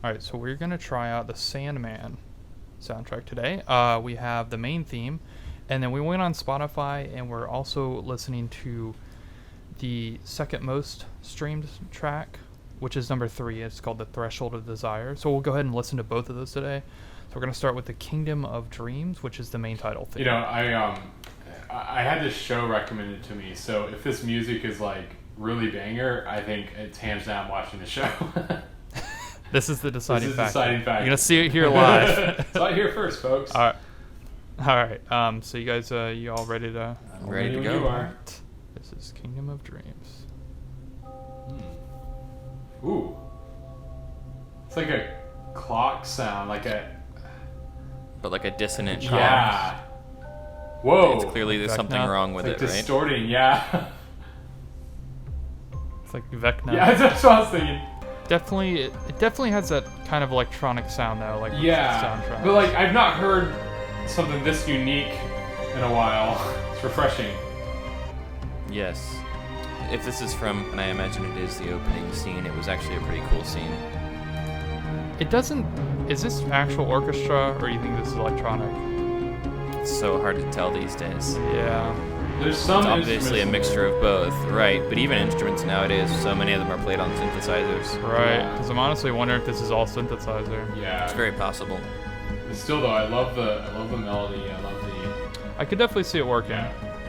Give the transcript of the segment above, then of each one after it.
Alright, so we're going to try out the Sandman soundtrack today. We have the main theme, and then we went on Spotify, and we're also listening to the second most streamed track, which is number 3. It's called The Threshold of Desire. So we'll go ahead and listen to both of those today. So we're going to start with the Kingdom of Dreams, which is the main title theme. You know, I had this show recommended to me, so if this music is like really banger, I think it's hands down watching the show. This is the deciding factor. You're going to see it here live. Saw it here first, folks. All right. So you guys, you all ready to... I'm ready to go. You are. This is Kingdom of Dreams. Ooh. It's like a clock sound, But like a dissonant clock. Yeah. Whoa. It's clearly there's something wrong with it's it, like right? distorting, yeah. It's like Vecna. Yeah, that's what I was thinking. It definitely has that kind of electronic sound though, like with the soundtrack. But like I've not heard something this unique in a while. It's refreshing. Yes. If this is from, and I imagine it is the opening scene, it was actually a pretty cool scene. It doesn't... Is this actual orchestra, or do you think this is electronic? It's so hard to tell these days. Yeah. There's some It's obviously a mixture of both, right? But even instruments nowadays, so many of them are played on synthesizers. Right, because I'm honestly wondering if this is all synthesizer. Yeah. It's very possible. But still though, I love the melody. I love the... I could definitely see it working.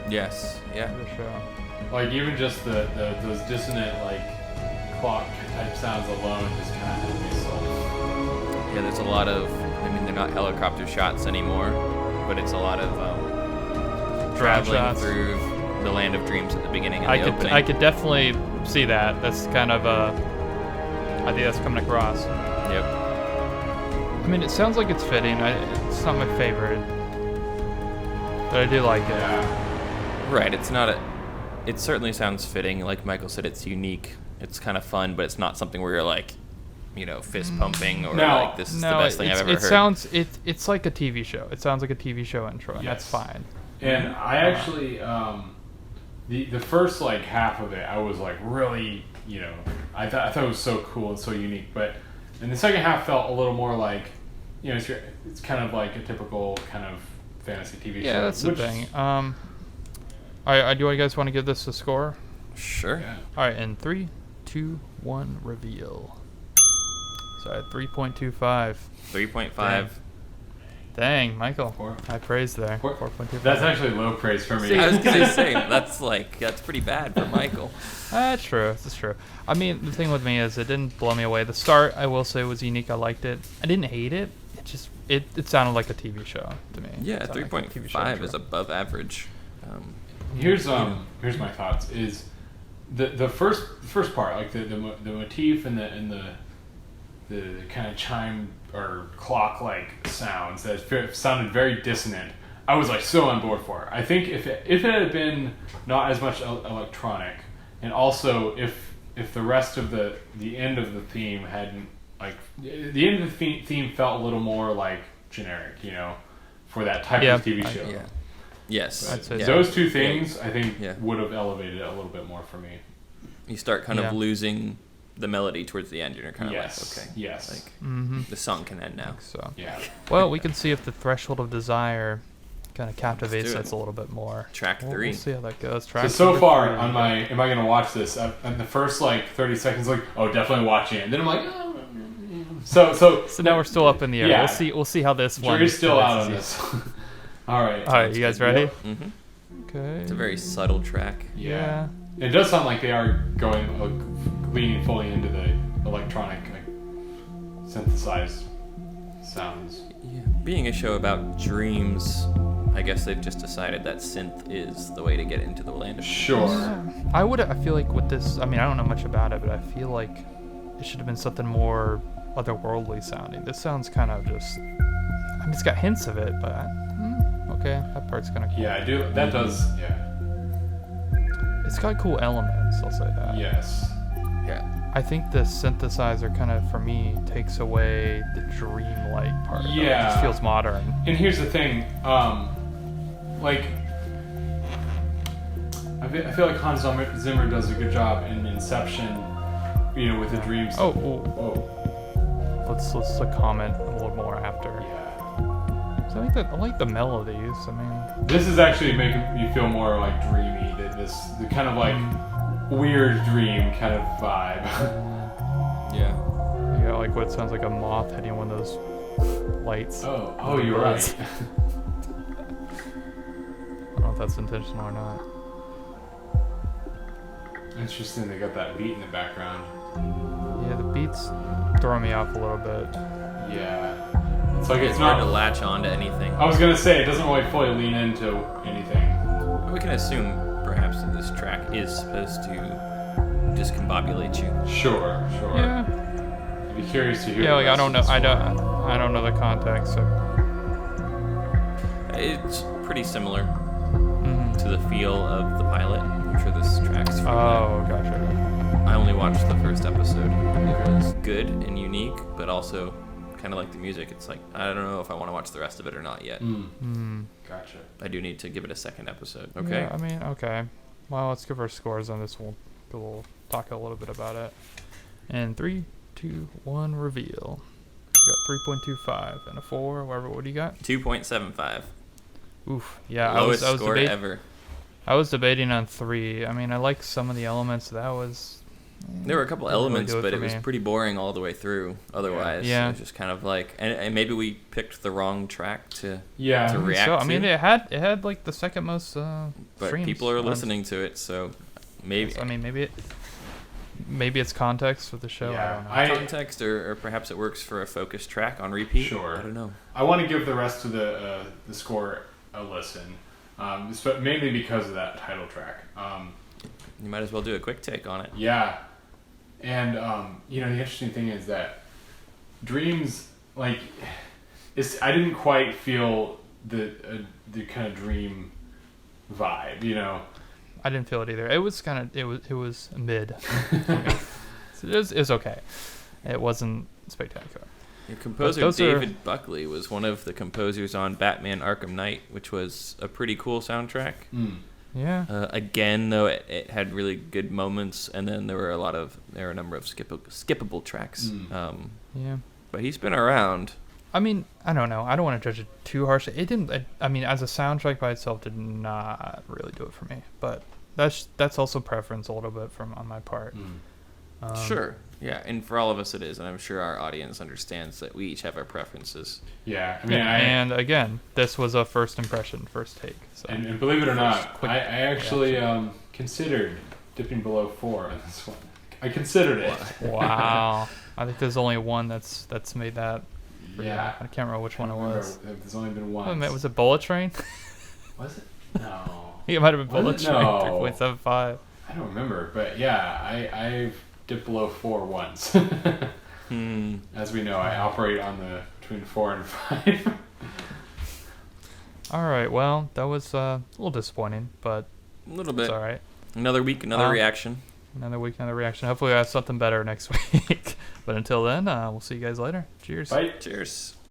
Yes, yeah. For the show. Like even just those dissonant like clock type sounds alone just kind of has me sold. Yeah, there's a lot of, I mean, they're not helicopter shots anymore, but it's a lot of traveling shots through the land of dreams at the beginning and the opening. I could definitely see that. That's kind of a idea that's coming across. Yep. I mean, it sounds like it's fitting. It's not my favorite, but I do like it. Yeah. Right, it's not a... It certainly sounds fitting. Like Michael said, it's unique. It's kind of fun, but it's not something where you're like, you know, fist pumping or like this is the best thing I've ever heard. It's like a TV show. It sounds like a TV show intro, and that's fine. And I actually, the first like half of it, I was like really, you know, I thought it was so cool and so unique. But and the second half felt a little more like, you know, it's kind of like a typical kind of fantasy TV show. Yeah, that's the thing. Do you guys want to give this a score? Sure. Yeah. All right, in 3, 2, 1, reveal. So 3.25. 3.5. Dang, Michael. 4. High praise there. 4.25. That's actually low praise for me. I was going to say, that's pretty bad for Michael. That's true. That's true. I mean, the thing with me is it didn't blow me away. The start, I will say, was unique. I liked it. I didn't hate it. It just, it sounded like a TV show to me. Yeah, 3.5 is above average. Here's my thoughts. Is the first part, like the motif and the kind of chime or clock like sounds that sounded very dissonant. I was like so on board for it. I think if it had been not as much electronic, and also if the rest of the end of the theme hadn't, like the end of the theme felt a little more like generic, you know, for that type of TV show. Yeah. Yes. I'd say those two things I think would have elevated it a little bit more for me. You start kind of losing the melody towards the end, and you're kind of like, okay, yes, like the song can end now. So yeah. Well, we can see if the Threshold of Desire kind of captivates us a little bit more. Track 3. We'll see how that goes. So far on my, am I going to watch this? In the first like 30 seconds, like, oh, definitely watching it. And then I'm like, oh. So now we're still up in the air. Yeah. We'll see how this one. Jury's still out on this. All right, you guys ready? Mm-hmm. Okay. It's a very subtle track. Yeah. It does sound like they are leaning fully into the electronic, like, synthesized sounds. Yeah. Being a show about dreams, I guess they've just decided that synth is the way to get into the land of dreams. Sure. Yeah. I feel like with this, I mean, I don't know much about it, but I feel like it should have been something more otherworldly sounding. This sounds kind of just, I mean, it's got hints of it, but okay, that part's kind of cool. Yeah, I do. That does. Yeah. It's got cool elements. I'll say that. Yes. Yeah. I think the synthesizer kind of, for me, takes away the dreamlike part. Yeah. It just feels modern. And here's the thing, like, I feel like Hans Zimmer does a good job in Inception, you know, with the dreams. Oh. let's comment a little more after. Yeah. So I like the melodies. I mean, this is actually making me feel more like dreamy. The kind of like weird dream kind of vibe. Yeah. Yeah, like what sounds like a moth hitting one of those lights. Oh, you're right. I don't know if that's intentional or not. Interesting, they got that beat in the background. Yeah, the beats throw me off a little bit. Yeah. It's like It's hard to latch on to anything. I was gonna say, it doesn't really fully lean into anything. We can assume perhaps that this track is supposed to discombobulate you. Sure. Yeah. I'd be curious to hear. Yeah, like I don't know the context. So. It's pretty similar to the feel of the pilot. I'm sure this track's from Oh, gotcha. I only watched the first episode. It was good and unique, but also kind of like the music. It's like, I don't know if I want to watch the rest of it or not yet. Gotcha. I do need to give it a second episode. Okay. Yeah, I mean, okay. Well, let's give our scores on this. We'll talk a little bit about it. And 3, 2, 1, reveal. We got 3.25 and a 4. Whatever. What do you got? 2.75. Oof. Yeah, Lowest I was score ever. I was debating on 3. I mean, I like some of the elements. That was. There were a couple Didn't really elements, do it but for it was me. pretty boring all the way through. Otherwise, Yeah. it was just kind of like, and maybe we picked the wrong track to Yeah. react So I to. mean, it had like the second most but streams people are on- listening to it, so maybe. I mean, maybe it's context with the show. Yeah, I don't know. Context, or perhaps it works for a focus track on repeat. Sure. I don't know. I want to give the rest of the score a listen, mainly because of that title track. You might as well do a quick take on it. Yeah, and the interesting thing is that Dreams, like, I didn't quite feel the kind of dream vibe, I didn't feel it either. It was it was mid. It was okay. It wasn't spectacular. Your composer those are- David Buckley was one of the composers on Batman Arkham Knight, which was a pretty cool soundtrack. Yeah. Again, though, it had really good moments, and then there were a number of skippable tracks. Yeah. But he's been around. I mean, I don't know. I don't want to judge it too harshly. It didn't. I mean, as a soundtrack by itself, did not really do it for me. But that's also preference a little bit on my part. Sure. Yeah, and for all of us it is, and I'm sure our audience understands that we each have our preferences. Yeah, I mean, and again, this was a first impression, first take. So. And believe it or not, quick I actually considered dipping below 4 on this one. I considered it. Wow. I think there's only one that's made that. Yeah. I can't remember which one it was. There's only been Oh, one. was it Bullet Train? Was it? No. It might have been Bullet Was it? Train. No. 3.75. I don't remember, but yeah, I've dipped below 4 once. As we know, I operate on between 4 and 5. All right. Well, that was a little disappointing, but A little bit. it's all right. Another week, another reaction. Another week, another reaction. Hopefully, I have something better next week. But until then, we'll see you guys later. Cheers. Bye. Cheers.